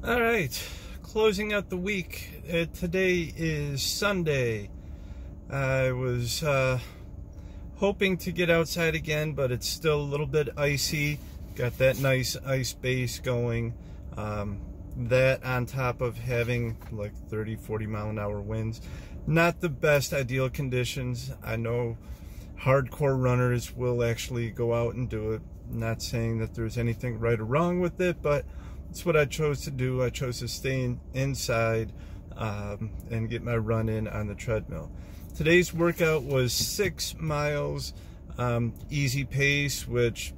All right, closing out the week. Today is Sunday. I was hoping to get outside again, but it's still a little bit icy. Got that nice ice base going. That on top of having like 30-40 mile an hour winds. Not the best ideal conditions. I know hardcore runners will actually go out and do it. Not saying that there's anything right or wrong with it, but it's what I chose to do. I chose to stay inside and get my run in on the treadmill. Today's workout was 6 miles, easy pace, which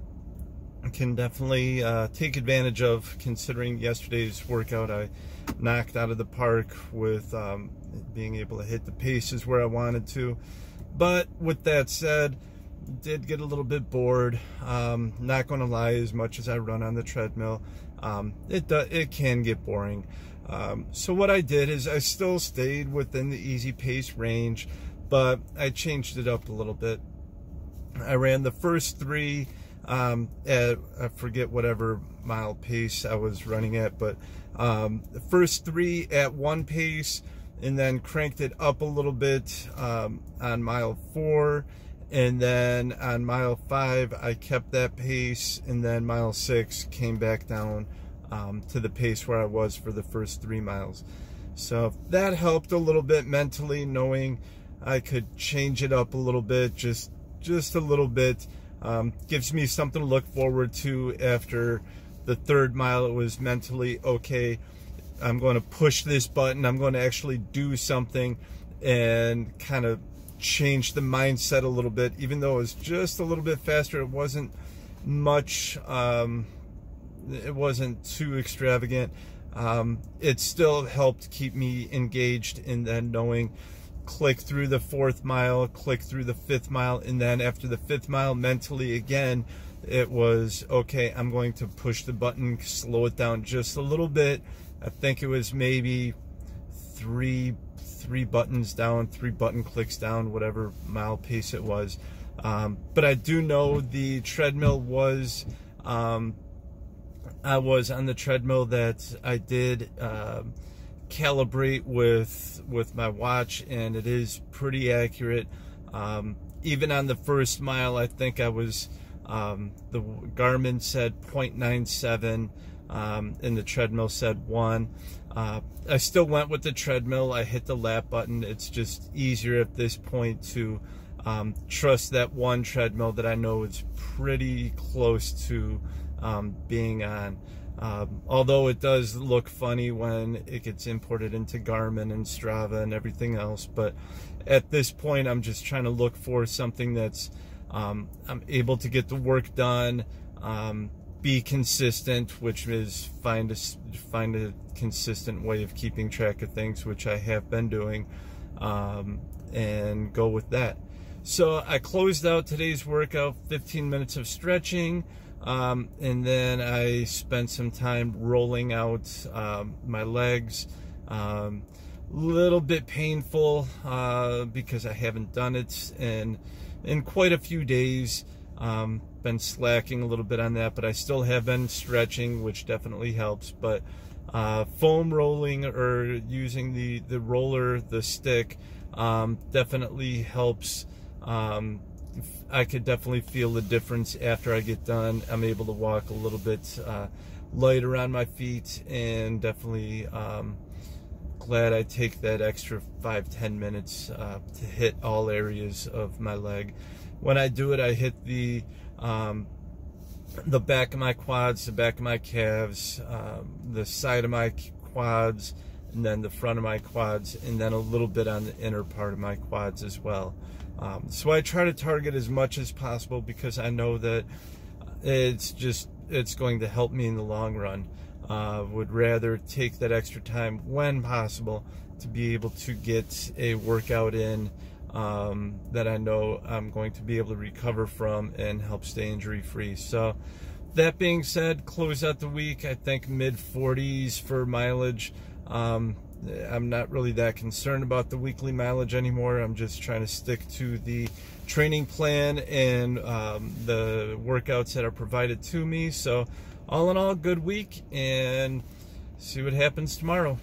I can definitely take advantage of, considering yesterday's workout I knocked out of the park with being able to hit the paces where I wanted to. But with that said, did get a little bit bored. Not going to lie, as much as I run on the treadmill, it can get boring. So what I did is I still stayed within the easy pace range, but I changed it up a little bit. I ran the first 3 at, I forget whatever mile pace I was running at, but the first 3 at 1 pace, and then cranked it up a little bit on mile 4. And then on mile 5, I kept that pace, and then mile 6 came back down to the pace where I was for the first 3 miles. So that helped a little bit mentally, knowing I could change it up a little bit, just a little bit. Gives me something to look forward to. After the 3rd mile, it was mentally, okay, I'm going to push this button. I'm going to actually do something and kind of change the mindset a little bit. Even though it was just a little bit faster, it wasn't much, it wasn't too extravagant. It still helped keep me engaged, and then knowing, click through the 4th mile, click through the 5th mile, and then after the 5th mile, mentally again, it was okay, I'm going to push the button, slow it down just a little bit. I think it was maybe three buttons down, 3 button clicks down, whatever mile pace it was. But I do know the treadmill was, I was on the treadmill that I did calibrate with my watch, and it is pretty accurate. Even on the first mile, I think I was, the Garmin said 0.97, and the treadmill said 1. I still went with the treadmill. I hit the lap button. It's just easier at this point to trust that one treadmill that I know is pretty close to being on. Although it does look funny when it gets imported into Garmin and Strava and everything else. But at this point, I'm just trying to look for something that's I'm able to get the work done, be consistent, which is find a consistent way of keeping track of things, which I have been doing, and go with that. So I closed out today's workout, 15 minutes of stretching, and then I spent some time rolling out my legs. Little bit painful because I haven't done it in quite a few days. Been slacking a little bit on that, but I still have been stretching, which definitely helps. But foam rolling, or using the roller, the stick, definitely helps. I could definitely feel the difference after I get done. I'm able to walk a little bit lighter on my feet, and definitely glad I take that extra 5-10 minutes to hit all areas of my leg. When I do it, I hit the back of my quads, the back of my calves, the side of my quads, and then the front of my quads, and then a little bit on the inner part of my quads as well. So I try to target as much as possible, because I know that it's going to help me in the long run. Would rather take that extra time when possible to be able to get a workout in that I know I'm going to be able to recover from and help stay injury free. So that being said, close out the week, I think mid-40s for mileage. I'm not really that concerned about the weekly mileage anymore. I'm just trying to stick to the training plan and the workouts that are provided to me. So all in all, good week, and see what happens tomorrow.